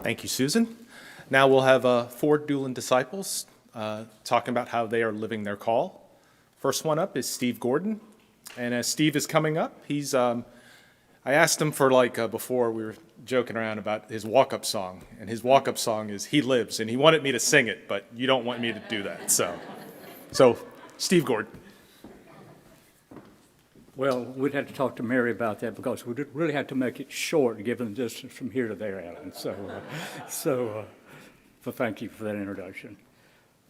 Thank you, Susan. Now we'll have 4 Doolin disciples talking about how they are living their call. First one up is Steve Gordon. And as Steve is coming up, I asked him for before we were joking around about his walk-up song. And his walk-up song is He Lives. And he wanted me to sing it, but you don't want me to do that. So Steve Gordon. Well, we'd have to talk to Mary about that because we really have to make it short given the distance from here to there, Alan. So thank you for that introduction.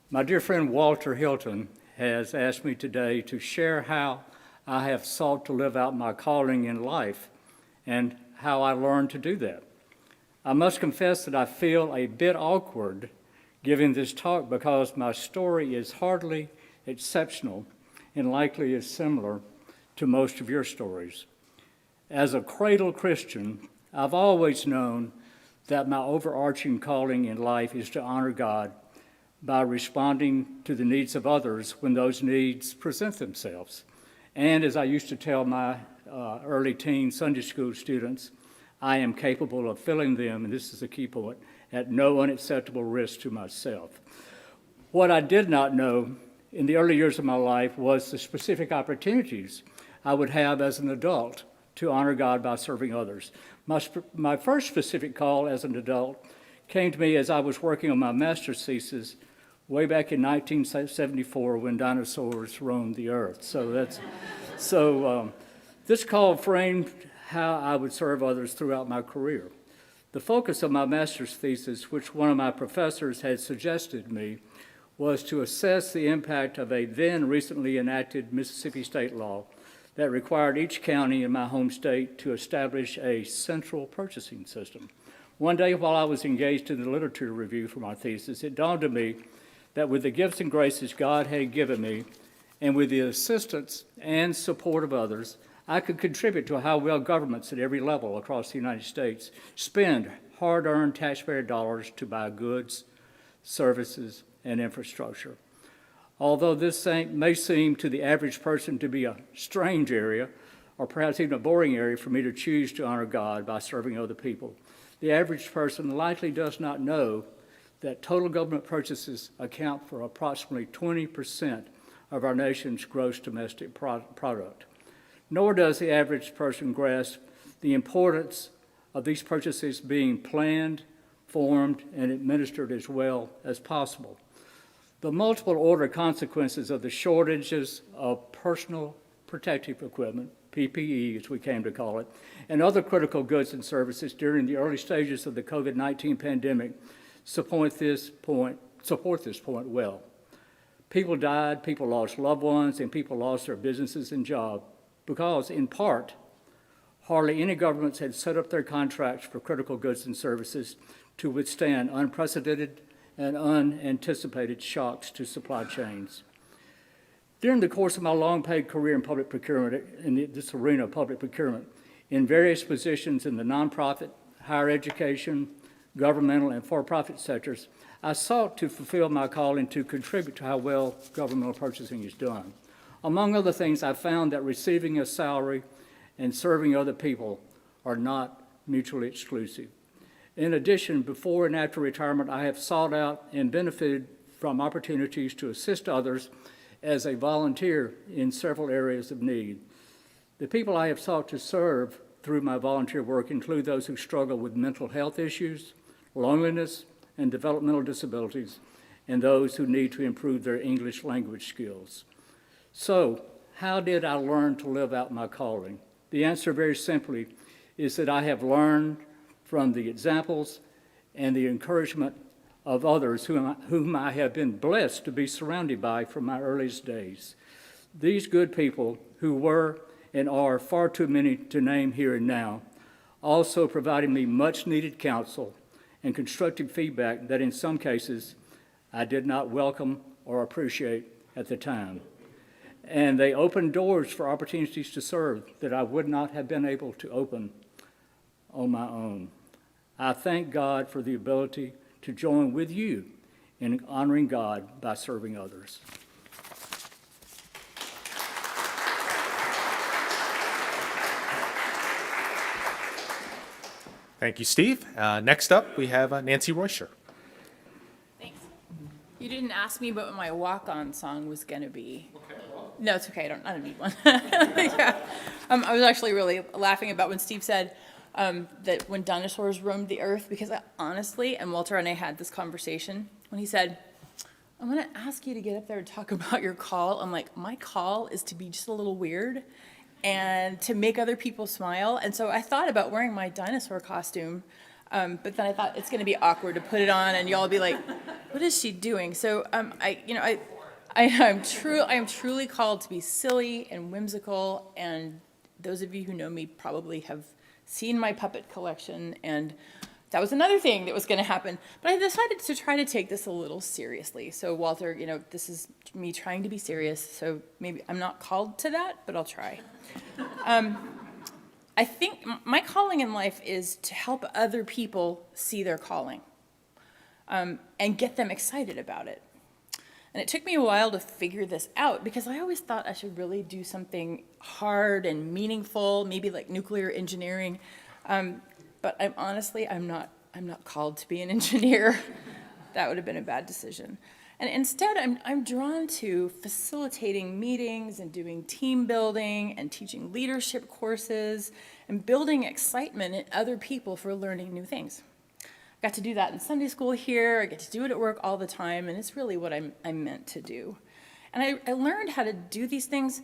My dear friend Walter Hilton has asked me today to share how I have sought to live out my calling in life and how I learned to do that. I must confess that I feel a bit awkward giving this talk because my story is hardly exceptional and likely is similar to most of your stories. As a cradle Christian, I've always known that my overarching calling in life is to honor God by responding to the needs of others when those needs present themselves. And as I used to tell my early teen Sunday school students, I am capable of filling them, and this is a key point, at no unacceptable risk to myself. What I did not know in the early years of my life was the specific opportunities I would have as an adult to honor God by serving others. My first specific call as an adult came to me as I was working on my master's thesis way back in 1974 when dinosaurs roamed the earth. This call framed how I would serve others throughout my career. The focus of my master's thesis, which one of my professors had suggested me, was to assess the impact of a then recently enacted Mississippi state law that required each county in my home state to establish a central purchasing system. One day while I was engaged in the literature review for my thesis, it dawned on me that with the gifts and graces God had given me, and with the assistance and support of others, I could contribute to how well governments at every level across the United States spend hard-earned taxpayer dollars to buy goods, services, and infrastructure. Although this may seem to the average person to be a strange area, or perhaps even a boring area for me to choose to honor God by serving other people, the average person likely does not know that total government purchases account for approximately 20% of our nation's gross domestic product. Nor does the average person grasp the importance of these purchases being planned, formed, and administered as well as possible. The multiple order consequences of the shortages of personal protective equipment, PPE as we came to call it, and other critical goods and services during the early stages of the COVID-19 pandemic support this point well. People died, people lost loved ones, and people lost their businesses and jobs because, in part, hardly any governments had set up their contracts for critical goods and services to withstand unprecedented and unanticipated shocks to supply chains. During the course of my long-paid career in public procurement, in this arena of public procurement, in various positions in the nonprofit, higher education, governmental, and for-profit sectors, I sought to fulfill my calling to contribute to how well governmental purchasing is done. Among other things, I found that receiving a salary and serving other people are not mutually exclusive. In addition, before and after retirement, I have sought out and benefited from opportunities to assist others as a volunteer in several areas of need. The people I have sought to serve through my volunteer work include those who struggle with mental health issues, loneliness, and developmental disabilities, and those who need to improve their English language skills. So, how did I learn to live out my calling? The answer, very simply, is that I have learned from the examples and the encouragement of others whom I have been blessed to be surrounded by from my earliest days. These good people, who were and are far too many to name here and now, also provided me much needed counsel and constructive feedback that in some cases I did not welcome or appreciate at the time. And they opened doors for opportunities to serve that I would not have been able to open on my own. I thank God for the ability to join with you in honoring God by serving others. Thank you, Steve. Next up, we have Nancy Reuscher. Thanks. You didn't ask me what my walk-on song was gonna be. Okay, well. No, it's okay. I don't need one. Yeah. I was actually really laughing about when Steve said that when dinosaurs roamed the earth, because honestly, and Walter and I had this conversation when he said, "I'm gonna ask you to get up there and talk about your call." I'm like, my call is to be just a little weird and to make other people smile. And so I thought about wearing my dinosaur costume, but then I thought it's going to be awkward to put it on, and y'all be like, "What is she doing?" So I am truly called to be silly and whimsical. And those of you who know me probably have seen my puppet collection, and that was another thing that was going to happen. But I decided to try to take this a little seriously. So Walter, this is me trying to be serious. So maybe I'm not called to that, but I'll try. I think my calling in life is to help other people see their calling and get them excited about it. And it took me a while to figure this out because I always thought I should really do something hard and meaningful, maybe like nuclear engineering. But I'm not called to be an engineer. That would have been a bad decision. And instead, I'm drawn to facilitating meetings and doing team building and teaching leadership courses and building excitement in other people for learning new things. I got to do that in Sunday school here. I get to do it at work all the time, and it's really what I'm meant to do. And I learned how to do these things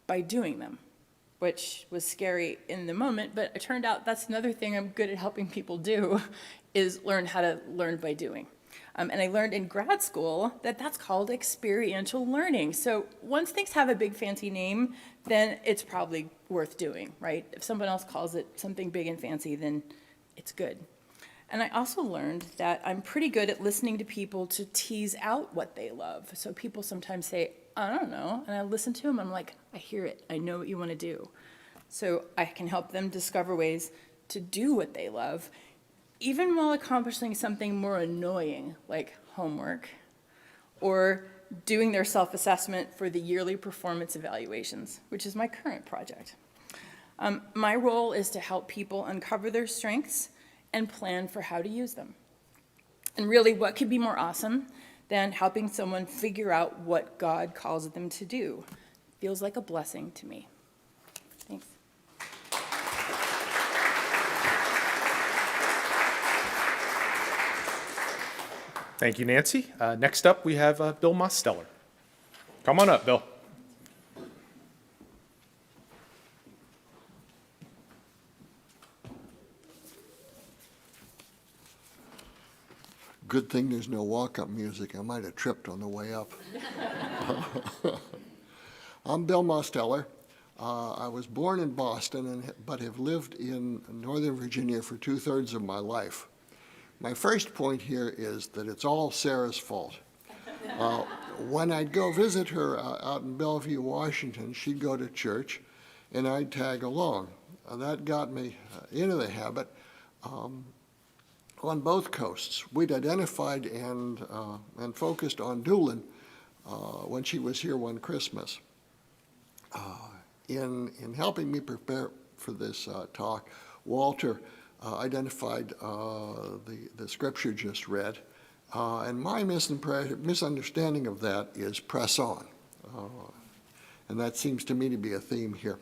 by doing them, which was scary in the moment, but it turned out that's another thing I'm good at helping people do, is learn how to learn by doing. And I learned in grad school that that's called experiential learning. So once things have a big fancy name, then it's probably worth doing, right? If someone else calls it something big and fancy, then it's good. And I also learned that I'm pretty good at listening to people to tease out what they love. So people sometimes say, "I don't know," and I listen to them, I'm like, I hear it, I know what you want to do. So I can help them discover ways to do what they love, even while accomplishing something more annoying, like homework, or doing their self-assessment for the yearly performance evaluations, which is my current project. My role is to help people uncover their strengths and plan for how to use them. And really, what could be more awesome than helping someone figure out what God calls them to do? Feels like a blessing to me. Thanks. Thank you, Nancy. Next up, we have Bill Mosteller. Come on up, Bill. Good thing there's no walk-up music. I might have tripped on the way up. I'm Bill Mosteller. I was born in Boston, but have lived in Northern Virginia for 2/3 of my life. My first point here is that it's all Sarah's fault. When I'd go visit her out in Bellevue, Washington, she'd go to church, and I'd tag along. That got me into the habit. On both coasts, we'd identified and focused on Doolin when she was here one Christmas. In helping me prepare for this talk, Walter identified the scripture just read, and my misunderstanding of that is press on, and that seems to me to be a theme here.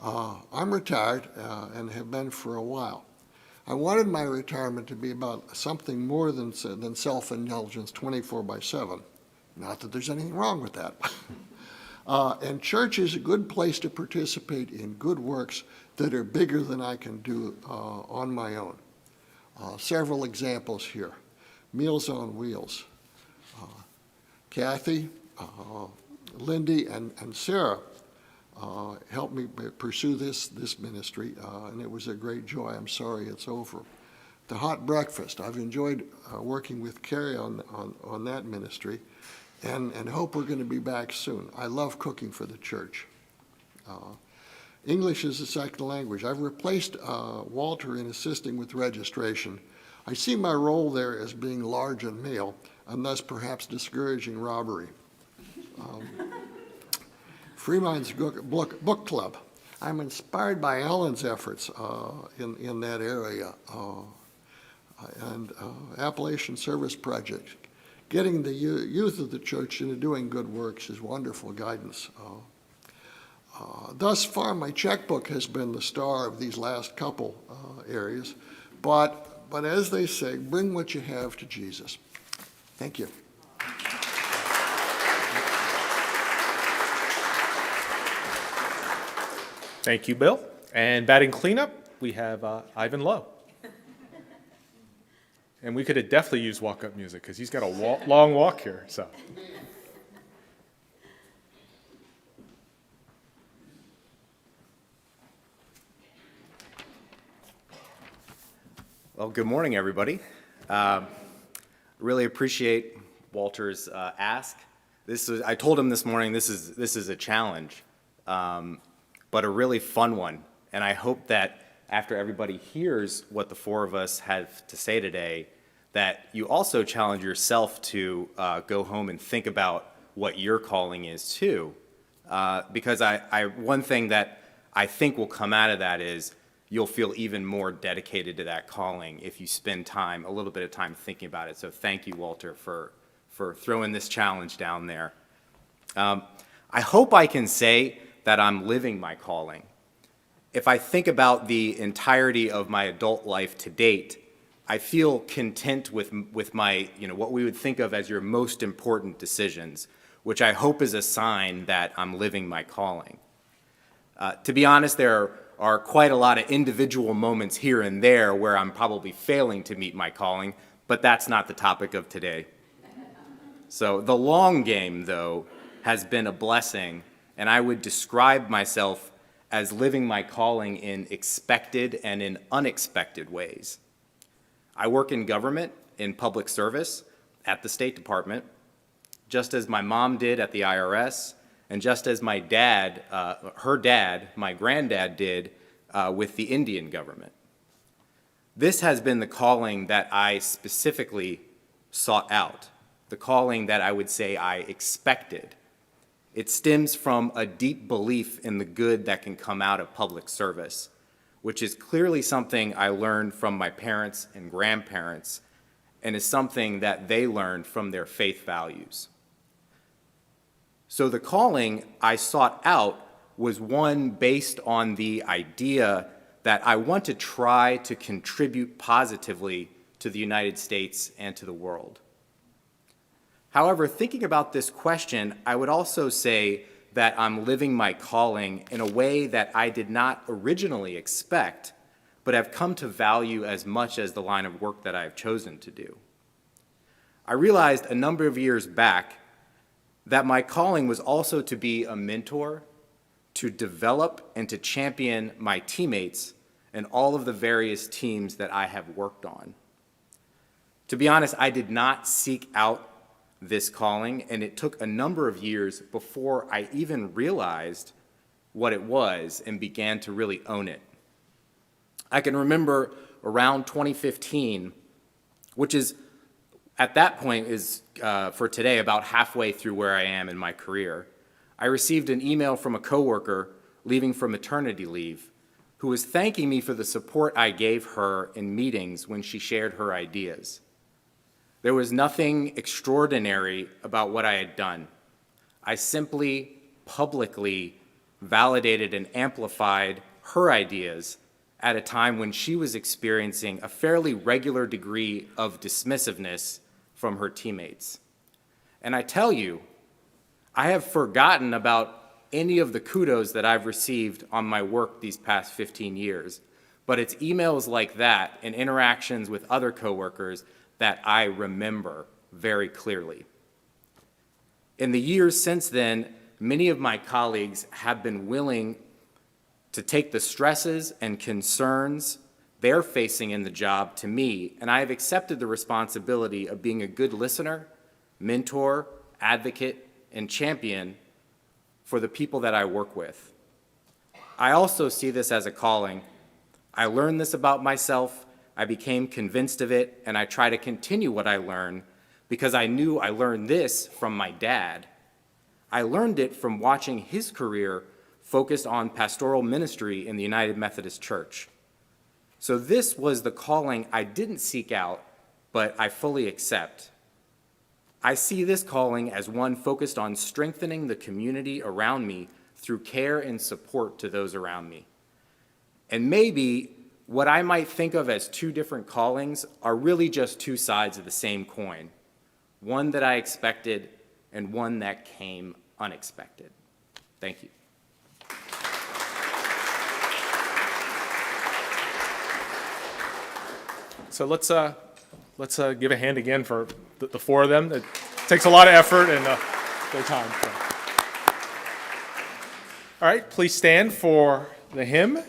I'm retired and have been for a while. I wanted my retirement to be about something more than self-indulgence 24/7. Not that there's anything wrong with that. And church is a good place to participate in good works that are bigger than I can do on my own. Several examples here. Meals on Wheels. Kathy, Lindy, and Sarah helped me pursue this ministry, and it was a great joy. I'm sorry it's over. The Hot Breakfast. I've enjoyed working with Carrie on that ministry, and hope we're going to be back soon. I love cooking for the church. English is a second language. I've replaced Walter in assisting with registration. I see my role there as being large and male, and thus perhaps discouraging robbery. Freeman's Book Club. I'm inspired by Alan's efforts in that area. And Appalachian Service Project, getting the youth of the church into doing good works is wonderful guidance. Thus far, my checkbook has been the star of these last couple areas, but as they say, bring what you have to Jesus. Thank you. Thank you, Bill. And batting cleanup, we have Ivan Lowe. And we could have definitely used walk-up music because he's got a long walk here, so. Well, good morning, everybody. Really appreciate Walter's ask. I told him this morning this is a challenge, but a really fun one. And I hope that after everybody hears what the four of us have to say today, that you also challenge yourself to go home and think about what your calling is too. Because one thing that I think will come out of that is you'll feel even more dedicated to that calling if you spend a little bit of time thinking about it. So thank you, Walter, for throwing this challenge down there. I hope I can say that I'm living my calling. If I think about the entirety of my adult life to date, I feel content with my, what we would think of as your most important decisions, which I hope is a sign that I'm living my calling. To be honest, there are quite a lot of individual moments here and there where I'm probably failing to meet my calling, but that's not the topic of today. So the long game, though, has been a blessing, and I would describe myself as living my calling in expected and in unexpected ways. I work in government, in public service, at the State Department, just as my mom did at the IRS, and just as my dad, my granddad did with the Indian government. This has been the calling that I specifically sought out, the calling that I would say I expected. It stems from a deep belief in the good that can come out of public service, which is clearly something I learned from my parents and grandparents, and is something that they learned from their faith values. So the calling I sought out was one based on the idea that I want to try to contribute positively to the United States and to the world. However, thinking about this question, I would also say that I'm living my calling in a way that I did not originally expect, but have come to value as much as the line of work that I've chosen to do. I realized a number of years back that my calling was also to be a mentor, to develop and to champion my teammates and all of the various teams that I have worked on. To be honest, I did not seek out this calling, and it took a number of years before I even realized what it was and began to really own it. I can remember around 2015, which is at that point is for today about halfway through where I am in my career. I received an email from a coworker leaving for maternity leave who was thanking me for the support I gave her in meetings when she shared her ideas. There was nothing extraordinary about what I had done. I simply publicly validated and amplified her ideas at a time when she was experiencing a fairly regular degree of dismissiveness from her teammates. And I tell you, I have forgotten about any of the kudos that I've received on my work these past 15 years, but it's emails like that and interactions with other coworkers that I remember very clearly. In the years since then, many of my colleagues have been willing to take the stresses and concerns they're facing in the job to me, and I have accepted the responsibility of being a good listener, mentor, advocate, and champion for the people that I work with. I also see this as a calling. I learned this about myself, I became convinced of it, and I try to continue what I learned because I knew I learned this from my dad. I learned it from watching his career focused on pastoral ministry in the United Methodist Church. So this was the calling I didn't seek out, but I fully accept. I see this calling as one focused on strengthening the community around me through care and support to those around me. And maybe what I might think of as two different callings are really just two sides of the same coin, one that I expected and one that came unexpected. Thank you. So let's give a hand again for the four of them. It takes a lot of effort and their time. So. All right, please stand for the hymn.